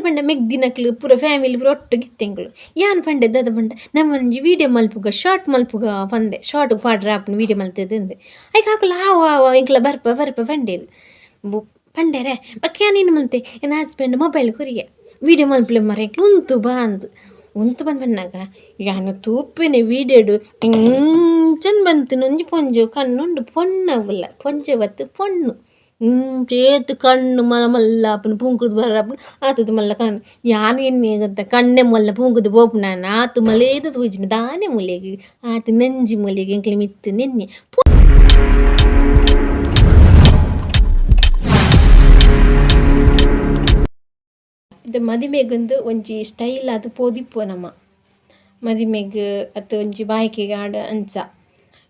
ಪಂಡ ಮೆಗ್ದಿನಕ್ಲು ಪೂರ ಫ್ಯಾಮಿಲಿ ಪೂರ ಒಟ್ಟಿಗೆ ಇತ್ತೆಂಗಳು ಯಾನ್ ಪಂಡೆ ದಾದ ಪಂಡ ನಮ್ಮಂಜಿ ವೀಡಿಯೋ ಮಲ್ಪುಗ ಶಾರ್ಟ್ ಮಲ್ಪುಗ ಪಂದೆ ಶಾರ್ಟ್ ಪಾಡ್ರ ಆಪುನ ವೀಡಿಯೋ ಮಲ್ತದಂದೆ ಐಕ್ ಹಾಕಲು ಆವ ಇಂಕ್ಲ ಬರ್ಪ ಪಂಡೇರು ಪಂಡೆರೆ ಬಕ್ಕೆ ಯಾನೇನು ಮಲ್ತೆ ನನ್ನ ಹಸ್ಬೆಂಡ್ ಮೊಬೈಲ್ ಕೊರಿಗೆ ವೀಡಿಯೋ ಮಲ್ಪಲೆ ಮರ ಇಂಕ್ಲು ಉಂತು ಬಂದ್ನಾಗ ಯಾನು ತೂಪಿನ ವೀಡಿಯೋಡು ಚಂದ ಬಂತು ನೊಂಜಿ ಪೊಂಜು ಕಣ್ಣುಂಡು ಪೊಣ್ಣವುಲ್ಲ ಪೊಂಜೆ ಬತ್ತು ಪೊಣ್ಣು చేతు కన్ను మల్ల అప్పుడు పూంకుడు బర్రప్పుడు ఆతది మళ్ళీ కన్ను యాని ఎన్ని కన్నే మళ్ళీ పూంకుడు పోపు నాన్న ఆతు మళ్ళీ ఏదో తూచిన దానే ములేగి ఆత నెంజి ములేగి ఇంకలి మిత్తు నిన్ನೆ ಇದು ಮದಿಮೆಗೊಂದು ಒಂಜಿ ಸ್ಟೈಲ್ ಅದು ಪೋದಿಪ್ಪು ನಮ್ಮ ಮದಿಮೆಗ್ ಅತ್ತು ಒಂಜಿ ಬಾಯ್ಕೆಗೆ ಆಡ ಅಂಚ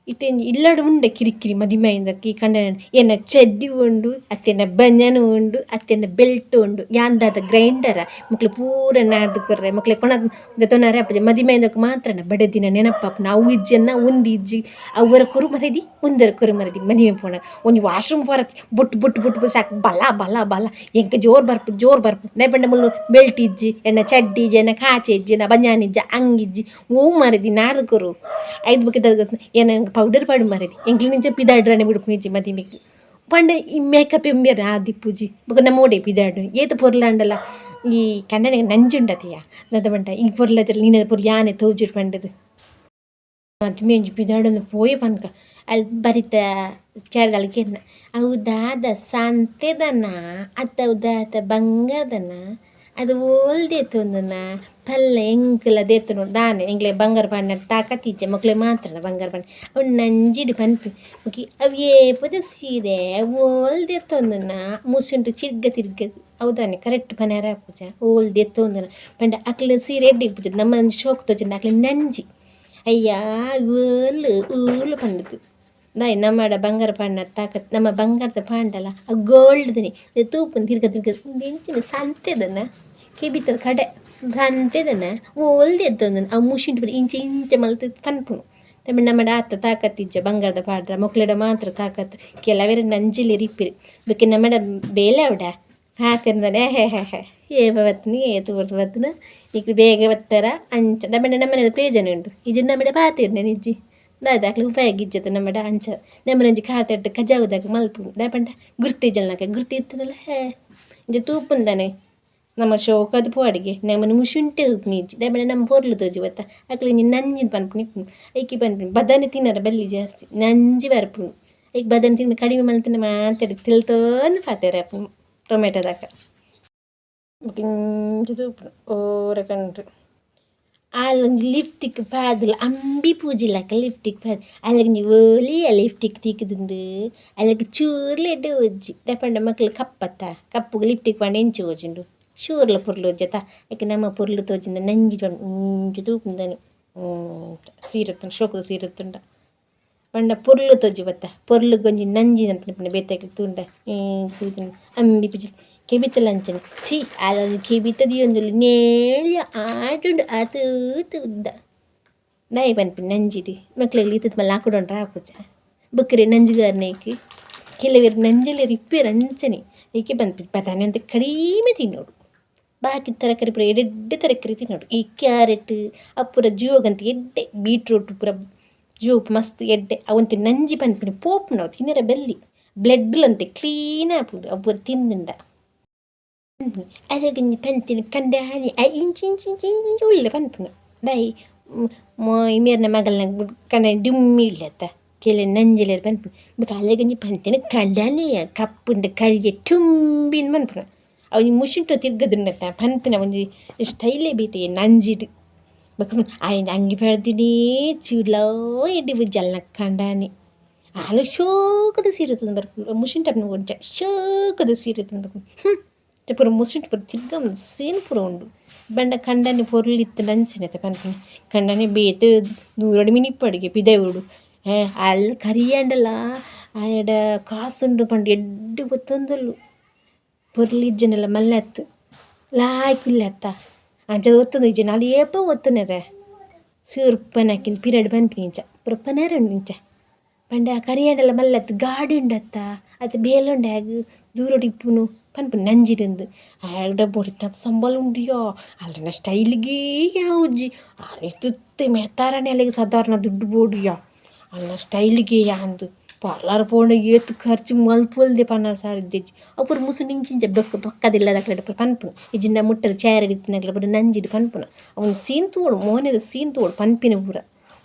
ಇತ್ತೆಂಜಿ ಇಲ್ಲಡು ಉಂಡೆ ಕಿರಿಕಿರಿ ಮದಿಮೆಯಿಂದಕ್ಕೆ ಕಂಡ ಎನ್ನ ಚಡ್ಡಿ ಉಂಡು ಅತ್ತೆನ ಬನ್ಯನ್ ಉಂಡು ಅತ್ತೆನ ಬೆಲ್ಟ್ ಉಂಡು ಯಾಂದಾದ ಗ್ರೈಂಡರ ಮಕ್ಳು ಪೂರ ನಾಡ್ದು ಕೊರ್ರೆ ಮಕ್ಳು ಕೊಣದ ತೊನಾರೆ ಅಪ್ಪಜ ಮದಿಮೆಯಿಂದಕ್ಕೆ ಮಾತ್ರನ ಬಡದಿನ ನೆನಪಪ್ಪನ ಅವು ಇಜ್ಜನ್ನ ಒಂದು ಇಜ್ಜಿ ಅವರ ಕೊರು ಮರದಿ ಒಂದರ ಕೊರು ಮರದಿ ಮದಿಮೆ ಪೋಣ ಒಂದು ವಾಶ್ರೂಮ್ ಪೋರಕ್ಕೆ ಬುಟ್ಟು ಸಾಕು ಬಲ ಎಂಕ ಜೋರ್ ಬರ್ಪು ನೆಪಂಡ ಮುಳ್ಳು ಬೆಲ್ಟ್ ಇಜ್ಜಿ ಎನ್ನ ಚಡ್ಡಿ ಇಜ್ಜಿ ಎನ್ನ ಕಾಚೆ ಇಜ್ಜಿ ನಾ ಬನ್ಯಾನ್ ಇಜ್ಜಿ ಅಂಗಿಜ್ಜಿ ಓ ಮರದಿ ನಾಡ್ದು ಕೊರು ಐದು ಬುಕ್ಕಿದ ಏನ ಪೌಡರ್ ಪಾಡು ಮರದಿ ಎಂಕ್ಲಿ ನಿಂಚ ಪಿದಾಡ್ರನೆ ಬಿಡುಪು ನಿಜ್ಜಿ ಮದಿಮೆಗೆ ಪಂಡ ಈ ಮೇಕಪ್ ಎಂಬೇರ ಆದಿ ಪೂಜಿ ಬೊಕ ನಮ್ಮೋಡೆ ಪಿದಾಡು ಏತು ಪೊರ್ಲಾಂಡಲ್ಲ ಈ ಕನ್ನಡಗೆ ನಂಜುಂಡತೆಯ ನದ ಬಂಟ ಈ ಪೊರ್ಲಜಲ್ಲಿ ನೀನ ಪೊರ್ಲು ಯಾನೆ ತೋಜುಡು ಪಂಡದು ಮದ್ಮೆ ಒಂಜಿ ಪಿದಾಡೊಂದು ಪೋಯೆ ಪನ್ಕ ಅಲ್ಲಿ ಬರಿತ ಚೇರ್ದಲ್ಲಿಗೆ ಹೌದಾದ ಸಂತೆದನ ಅತ್ತೌದಾತ ಬಂಗಾರದನ ಅದು ಓಲ್ದೇತೊಂದನ ಪಲ್ಲ ಎಂಕಲ ದೇತು ನೋಡಿ ದಾನೆ ಎಂಗ್ಲೆ ಬಂಗಾರ ಪಾಂಡ ತಾಕತ್ತೀಚೆ ಮಕ್ಳೆ ಮಾತ್ರ ಬಂಗಾರ ಪಾಂಡ ಅವ್ನು ನಂಜಿಡು ಪನ್ಪಿ ಮುಖಿ ಅವೇ ಪದ ಸೀರೆ ಓಲ್ದೇತೊಂದನ ಮುಸುಂಟು ತಿರ್ಗದು ಹೌದಾನೆ ಕರೆಕ್ಟ್ ಪನ್ಯಾರ ಪೂಜ ಓಲ್ದೇತೊಂದನ ಪಂಡ ಅಕ್ಲೆ ಸೀರೆ ಎಡ್ಡಿ ಪೂಜ ನಮ್ಮ ಶೋಕ್ ತೋಜನ ಅಕ್ಲೆ ನಂಜಿ ಅಯ್ಯ ಊಲು ಪಂಡದು ದಾಯ್ ನಮ್ಮಡ ಬಂಗಾರ ಪಾಂಡ ತಾಕತ್ ನಮ್ಮ ಬಂಗಾರದ ಪಾಂಡಲ್ಲ ಆ ಗೋಲ್ಡ್ದನಿ ತೂಪನ್ ತಿರ್ಗದ ಎಂಚಿನ ಸಂತೆದನ ಕೆಬಿತ್ತದ ಕಡೆ ಸಂತೆದನ ಓಲ್ದೆ ಎತ್ತಂದನ ಆ ಮುಷಿಂಟು ಬರೀ ಇಂಚೆ ಮಲ್ತ ಪನ್ಪುನು ತಮ್ಮ ನಮ್ಮಡ ಆತ ತಾಕತ್ತಿಜ್ಜ ಬಂಗಾರದ ಪಾಡ್ರ ಮಕ್ಳಡ ಮಾತ್ರ ತಾಕತ್ ಕೆಲವರ ನಂಜಿಲಿ ರಿಪ್ಪಿರಿ ಬೇಕೆ ನಮ್ಮಡ ಬೇಲೆ ಅವಡ ಹಾಕಂದ್ರೆ ಹೇ ಏವತ್ನಿ ಏತು ಬರ್ತನ ಈಗ ಬೇಗ ಬತ್ತಾರ ಅಂಚ ನಮ್ಮನೆ ಪ್ರಯೋಜನ ಉಂಟು ಇದು ನಮ್ಮಡ ಪಾತಿರ್ನೆ ನಿಜ್ಜಿ ದಾದಾಕ್ಲಿ ಉಪಯೋಗ ಇಜ್ಜತ್ತು ನಮ್ಮಡ ಅಂಚ ನಮ್ಮನಂಜಿ ಕಾಟೆಟ್ಟು ಕಜಾವುದಾಗ ಮಲ್ಪು ದಾಪಂಡ ಗುರ್ತಿ ಜಲ್ನಾಕ ಗುರ್ತಿ ಇತ್ತದಲ್ಲ ಇಂಜ ತೂಪುಂದಾನೆ ನಮ್ಮ ಶೋಕದ ಪೋಡಿಗೆ ನಮ್ಮನ ಮುಷುಂಟೆ ನೀಜ್ಜಿ ದಾಪಂಡ ನಮ್ಮ ಪೊರ್ಲು ತೋಜಿ ಬತ್ತ ಅಕ್ಲಿ ನೀನು ನಂಜಿನ ಪನ್ಪುನು ಇಪ್ಪುನು ಐಕಿ ಪನ್ಪುನು ಬದಾನೆ ತಿನ್ನರ ಬಲ್ಲಿ ಜಾಸ್ತಿ ನಂಜಿ ಬರ್ಪುನು ಈಗ ಬದಾನೆ ತಿನ್ನ ಕಡಿಮೆ ಮಲ್ತಿನ ಮಾತಾಡಿ ತಿಳ್ತೋಂದು ಪಾತೇರ ಅಪ್ಪು ಟೊಮೆಟೊದಾಕ ಇಂಚ ತೂಪುನು ಓರ ಕಂಡ್ರು ಅಲ್ಲೊಂದು ಲಿಫ್ಟಿಕ್ ಪಾದಲ್ಲ ಅಂಬಿ ಪೂಜಿಲ್ಲಕ ಲಿಫ್ಟಿಕ್ ಪಾದ ಅಲ್ಲಿಗೆ ಓಲಿ ಆ ಲಿಫ್ಟಿಕ್ ತಿಕ್ಕದುಂಡು ಅಲ್ಲಿಗೆ ಚೂರ್ಲೆಡ್ಡೆ ಒಜ್ಜಿ ದಪಂಡ ಮಕ್ಳು ಕಪ್ಪತ್ತ ಕಪ್ಪುಗೆ ಲಿಫ್ಟಿಕ್ ಪಾಂಡ ಎಂಚು ಓಜುಂಡು ಶೂರ್ಲ ಪೊರ್ಲು ಒಜ್ಜತ್ತ ಯಾಕೆ ನಮ್ಮ ಪೊರ್ಲು ತೋಜಿಂದ ನಂಜಿ ಇಂಚು ತೂಪುಂದಾನೆ ಸೀರತ್ತುಂಡು ಶೋಕದ ಸೀರತ್ತುಂಡ ಪಂಡ ಪೊರ್ಲು ತೋಜಿ ಬತ್ತ ಪೊರ್ಲು ಗೊಂಜಿ ನಂಜಿ ಅಂತ ಬೇತಾಗಿ ತುಂಡ ಅಂಬಿ ಪೂಜಿ ಕೆಬಿತ್ತಲ್ಲ ಅಂಚನೆ ಛೀ ಅದೊಂದು ಕೆಬಿತ್ತದಿ ಒಂದು ನೇಳಿಯ ಆಟುಂಡು ಆತೂತು ಉದ್ದ ನಾಯಿ ಪನ್ಪಿ ನಂಜಿಡಿ ಮಕ್ಳಿಗೆ ಇತ್ತದ ಮಲ್ಲ ಹಾಕೊಡೊಂಡ್ರ ಹಾಕುಜ ಬುಕ್ಕರೆ ನಂಜುಗಾರನೇಕಿ ಕೆಲವರು ನಂಜಲ್ಲಿ ರಿಪ್ಪೇರು ಅಂಚನೆ ಏಕೆ ಬಂದ್ಪಿ ಬದಾನೆ ಅಂತ ಕಡಿಮೆ ತಿನ್ನೋಡು ಬಾಕಿ ತರಕಾರಿ ಪುರ ಎಡ್ಡೆ ತರಕಾರಿ ತಿನ್ನೋಡು ಈ ಕ್ಯಾರೆಟ್ ಅಪ್ಪುರ ಜೋಗಂತ ಎಡ್ಡೆ ಬೀಟ್ರೂಟ್ ಪುರ ಜೋಪ್ ಮಸ್ತ್ ಎಡ್ಡೆ ಅವಂತೆ ನಂಜಿ ಪನ್ಪಿನಿ ಪೋಪು ನಾವು ತಿನ್ನರ ಬೆಲ್ಲಿ ಬ್ಲಡ್ಲಂತೆ ಕ್ಲೀನ್ ಹಾಪುಡು ಅಪ್ಪುರ ತಿಂದಿಂಡ ಅದಕ್ಕೆ ಪಂಚಿನ ಕಂಡಾನಿ ಇಂಚು ಉಳ್ಳೆ ಪನ್ಪುನ ದಾಯಿ ಮೇರ್ನ ಮಗಳನ್ನ ಕಂಡ ಡುಮ್ಮಿ ಇಲ್ಲತ್ತ ಕೆಲ ನಂಜಲೇರು ಪನ್ಪುನ ಬಟ್ ಅಲ್ಲಿಗಂಜಿ ಪಂಚಿನ ಕಂಡಾನಿಯ ಕಪ್ಪುಂಡ ಕರಿಗೆ ತುಂಬಿನ ಪನ್ಪುನ ಅವ್ ಮುಷಿಂಟು ತಿರ್ಗದುಂಡತ್ತ ಪನ್ಪಿನ ಒಂದು ಸ್ಟೈಲೇ ಬೀತೆ ನಂಜಿಡು ಬಕ ಆಯ್ನ ಅಂಗಿ ಪಡ್ದಿನಿ ಚೂಡ್ಲೋ ಎಡ್ಡಿ ಬುಜ್ಜಲ್ನ ಕಂಡಾನಿ ಆಲು ಶೋಕದ ಸೀರೆ ತಂದು ಮುಷಿಂಟಪ್ನ ಒಡ್ಜ ಶೋಕದ ಸೀರೆ ತಂದು ಪುರ ಮುಸುಂಟು ಪುರ ತಿರ್ಗಮ್ ಸೇನು ಪುರ ಉಂಡು ಬಂಡ ಕಂಡನೆ ಪೊರ್ಲಿತ್ತು ನಂಚನೆತ ಪನ್ಪುನ ಕಂಡನೆ ಬೇತೆ ದೂರಡು ಮಿನಿಪ್ಪಡಿಗೆ ಪಿದೆವುಡು ಅಲ್ಲಿ ಕರಿಯಂಡಲ್ಲ ಆಯಡ ಕಾಸುಂಡು ಪಂಡು ಎಡ್ಡು ಗೊತ್ತೊಂದಲ್ಲು ಪೊರ್ಲಿಜ್ಜನೆಲ್ಲ ಮಲ್ಲೆತ್ತು ಲಾಯ್ಕುಲ್ಲೆತ್ತ ಅಂಚದ ಒತ್ತೊಂದು ಇಜ್ಜನ ಅಲ್ಲಿ ಏಪ ಒತ್ತುನದ ಸೂರ್ಪನಾಕಿನ ಪಿರಡ್ ಪನ್ಪಿನಿ ಇಂಚ ಪುರ ಪನೇರಂಡು ಇಂಚ ಪಂಡ ಕರಿಯಂಡಲ್ಲ ಮಲ್ಲೆತ್ತು ಗಾಡಿ ಉಂಡತ್ತ ಅದು ಬೇಲುಂಡೆ ಆಗ ದೂರಡು ಇಪ್ಪುನು ಪನ್ಪುನ ನಂಜಿಡಂದು ಆಡ ಬೊಡಿತ ಸಂಬಳ ಉಂಡಿಯೋ ಅಲ್ಲ ಸ್ಟೈಲ್ಗೆ ಯಾವುಜಿ ಎಷ್ಟು ಮೆತ್ತಾರನೆ ಅಲ್ಲಿಗೆ ಸಾಧಾರಣ ದುಡ್ಡು ಬೋಡಿಯೋ ಅಲ್ಲ ಸ್ಟೈಲ್ಗೆ ಯಾಂದು ಪಾರ್ಲರ್ ಪೋಣ ಏತು ಖರ್ಚು ಮಲ್ಪೊಲ್ದೆ ಪನ್ನಾರು ಸಾವಿರ ಇದ್ದೇಜಿ ಅಪ್ಪರು ಮುಸುಡಿಂಚಿಂಚ ಬೊಕ್ಕದಿಲ್ಲದಕ್ಲೆಡ ಪನ್ಪುನ ಇಜಿಂದ ಮುಟ್ಟಲು ಚೇರ್ ಹಿಡಿತಿನಕ್ಲೆ ಬರೀ ನಂಜಿಡು ಪನ್ಪುನ ಅವನು ಸೀನ್ ತೋಡು ಮೋನೆದ ಸೀನ್ ತೋಡು ಪನ್ಪಿನ ಪೂರ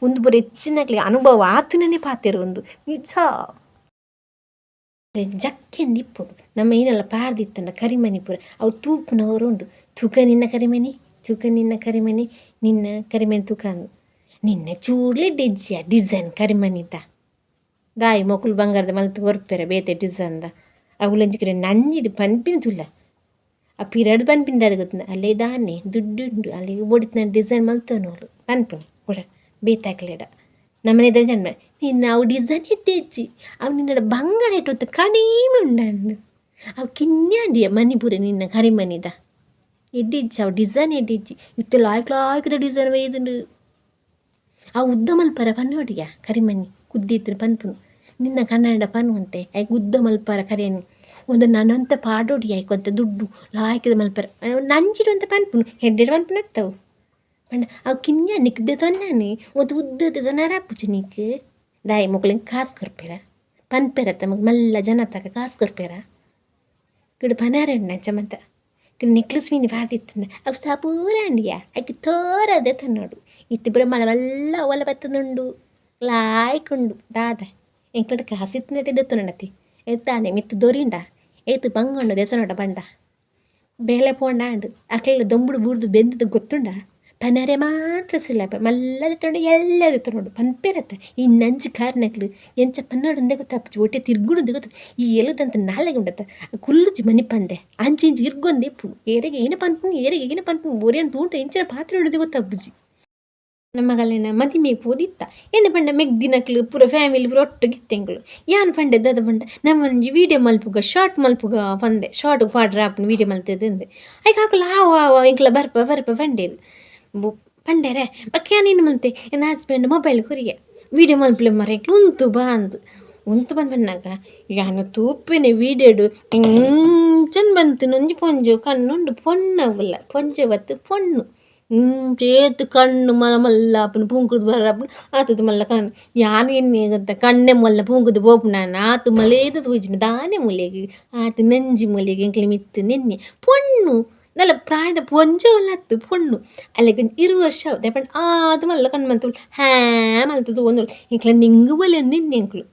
ಒಂದು ಬರೀ ಹೆಚ್ಚಿನಕ್ಲೆ ಅನುಭವ ಆತನೇ ಪಾತೆರು ಒಂದು ನಿಜ ಜಕ್ಕೆಂದು ಇಪ್ಪುಡು ನಮ್ಮ ಏನೆಲ್ಲ ಪಾಡ್ದಿತ್ತಂಡ ಕರಿಮನಿ ಪೂರ ಅವು ತೂಪುನವರು ಉಂಡು ತೂಕ ನಿನ್ನ ಕರಿಮನಿ ನಿನ್ನ ಕರಿಮನಿ ತೂಕ ಅಂದು ನಿನ್ನ ಚೂಡ್ಲೆ ಡೆಜ್ಜಿಯ ಡಿಸೈನ್ ಕರಿಮನಿದ್ದ ದಾಯಿ ಮೊಕುಲು ಬಂಗಾರದ ಮಲ್ತು ಹೊರ್ಪೆರೆ ಬೇತೆ ಡಿಸೈನ್ದ ಅವುಲಂಚಿ ಕಡೆ ನಂಜಿಡು ಪನ್ಪಿನ ತುಲ್ಲ ಆ ಪಿರಡ್ ಪನ್ಪಿಂದ ಅದು ಗೊತ್ತ ಅಲ್ಲೇ ದಾನೆ ದುಡ್ಡುಂಡು ಅಲ್ಲಿಗೆ ಬೊಡಿತ ಡಿಸೈನ್ ಮಲ್ತೋನೋಳು ಪನ್ಪುನ ಕೂಡ ಬೇತಾಕ್ಲೇಡ ನಮ್ಮನೆ ಜನ್ಮ ನಿನ್ನ ಅವು ಡಿಸೈನ್ ಇಟ್ಟೇಚ್ಚಿ ಅವು ನಿನ್ನ ಬಂಗಾರ ಇಟ್ಟು ಕಡಿಮೆ ಉಂಡು ಅವು ಕಿನ್ಯಾಂಡಿಯ ಮಣಿಪುರ ನಿನ್ನ ಕರಿಮನಿದ ಎಡ್ಡಿಚ್ಚಿ ಅವು ಡಿಸೈನ್ ಎಡ್ಡಿಚ್ಚಿ ಇತ್ತು ಲಾಯ್ಕದ ಡಿಸೈನ್ ಒಯ್ದುಂಡು ಆ ಉದ್ದ ಮಲ್ಪರ ಪನ್ನೋಡಿಯ ಕರಿಮನಿ ಕುದ್ದಿತ್ತು ಪನ್ಪುನು ನಿನ್ನ ಕನ್ನಡ ಪನ್ನುವಂತೆ ಆಯ್ಕೆ ಉದ್ದ ಮಲ್ಪರ ಕರಿಯನಿ ಒಂದು ನನ್ನಂತ ಪಾಡೋಡಿ ಆಯ್ಕೊಂತ ದುಡ್ಡು ಲಾಯ್ಕದ ಮಲ್ಪರ ನಂಜಿಡು ಅಂತ ಪನ್ಪುನು ಹೆಡ್ಡೆಡ್ ಪನ್ಪುನ ಎತ್ತವು ಪಂಡ ಅವು ಕಿನ್ಯ ನಿಕ್ದೆ ತೊನ್ನಾನೆ ಒಂದು ಉದ್ದದ ನರಾಪುಚಿ ನಿಕ್ ದಾಯಿ ಮಕ್ಕಳಿಗೆ ಕಾಸು ಕೊರ್ಪೇರ ಪನ್ಪೆರತ್ತ ಮಗ ಮಲ್ಲ ಜನ ತಕ ಕಾಸು ಕೊರ್ಪೇರ ಕಿಡು ಪನಾರಣ್ಣ ಚಮಂತ ಕಿಡು ನೆಕ್ಲೆಸ್ ಮೀನಿ ಪಾಡ್ತಿತ್ತಂದ ಅವು ಸಾಪೂರ ಅಂಡಿಯ ಆಯ್ಕೆ ತೋರದೆ ತನ್ನೋಡು ಇತ್ತು ಬ್ರಹ್ಮಣವೆಲ್ಲ ಒಲ ಬತ್ತದುಂಡು ಲಾಯ್ಕೊಂಡು ದಾದ ಎಂಕ್ಲದ ಕಾಸಿತ್ತಿನಟ್ಟೆ ದೆತ್ತನಡತಿ ಎತ್ತಾನೆ ಮಿತ್ತು ದೊರಿಂಡ ಏತು ಬಂಗೊಂಡು ದೆತ್ತನೋಡ ಬಂಡ ಬೇಳೆ ಪೋಂಡ ಅಂಡು ಅಕ್ಲೆಲ್ಲ ದೊಂಬುಡು ಬೂರ್ದು ಬೆಂದದ್ದು ಗೊತ್ತುಂಡ ಪನರೆ ಮಾತ್ರ ಸಿಲ್ಲಪ್ಪ ಮಲ್ಲ ದೆತ್ತೊಂಡು ಎಲ್ಲ ದೆತ್ತನೋಡು ಪನ್ಪೇರತ್ತ ಈ ನಂಜಿ ಕಾರ್ನಕ್ಲು ಎಂಚ ಪನ್ನೋಡಂದೆ ಗೊತ್ತಾಪಚ್ಚು ಒಟ್ಟೆ ತಿರ್ಗುಡುಂದೆ ಗೊತ್ತ ಈ ಎಲದಂತ ನಾಳೆಗೆ ಉಂಡತ್ತ ಕುಲ್ಲುಜಿ ಮನಿ ಪಂದೆ ಅಂಚಿ ಇಂಚಿ ಇರ್ಗೊಂದೆ ಪು ಏರೆಗೆ ಏನು ಪನ್ಪುನು ಒರೆ ಅಂತ ಊಟ ಎಂಚಿನ ಪಾತ್ರೆ ಹೊಡೆದು ಗೊತ್ತಾಪುಜಿ ನಮ್ಮಗಲ್ಲಿನ ಮದಿಮೆ ಪೋದಿತ್ತ ಏನು ಪಂಡ ಮೆಗ್ದಿನಕ್ಲು ಪೂರ ಫ್ಯಾಮಿಲಿ ಪೂರ ಒಟ್ಟುಗಿತ್ತೆಂಗಳು ಯಾನು ಪಂಡೆ ದದ ಪಂಡ ನಮ್ಮಂಜಿ ವೀಡಿಯೋ ಮಲ್ಪುಗ ಶಾರ್ಟ್ ಮಲ್ಪುಗ ಪಂದೆ ಶಾರ್ಟ್ ಪಾಡ್ರ ಆಪುನ ವೀಡಿಯೋ ಮಲ್ತದಂದೆ ಐಕೆ ಹಾಕಲು ಆವ ಇಂಕ್ಲ ಬರ್ಪ ಪಂಡೇರು ಪಂಡೆರೆ ಬಕ್ಕೆ ನೀನು ಮಲ್ತೆ ನನ್ನ ಹಸ್ಬೆಂಡ್ ಮೊಬೈಲ್ ಕೊರಿಯ ವೀಡಿಯೋ ಮಲ್ಪಲೆ ಮರೆಕ್ಲು ಉಂತು ಬಂದಾಗ ಯಾನು ತೂಪಿನ ವೀಡಿಯೋಡು ಚಂದ ಬಂತು ನೊಂಜಿ ಪೊಂಜು ಕಣ್ಣುಂಡು ಪೊಣ್ಣಗುಲ್ಲ ಪೊಂಜೆ ಬತ್ತು ಪೊಣ್ಣು చేతు కన్ను మళ్ళీ పూంకుడు బర్రప్పుడు ఆతది మళ్ళీ కన్ను యాను ఎన్ని కన్నే మళ్ళీ పూంకుడు పోపునాను ఆతు మళ్ళీ ఏదో తూచిన దానే ములేగి ఆతు ನಂಜಿ ಮುಲೆಗೆ ಎಂಕ್ಲೆ ಮಿತ್ತು ನೆನ್ನೆ ಪೊಣ್ಣು ನಲ್ಲ ಪ್ರಾಯದ ಪೊಂಜವಲ್ಲತ್ತು ಪೊಣ್ಣು ಅಲ್ಲಿಗೆ 20 ವರ್ಷ ದೆಪಂಡು ಆತು ಮಲ್ಲ ಕಣ್ಣು ಮಂತು ಹ್ಯಾ ಮಲ್ತದು ಒಂದು ಎಂಕ್ಲೆ ನಿಂಗು ಬಲೆ ನಿನ್ನೆ ಎಂಕ್ಲು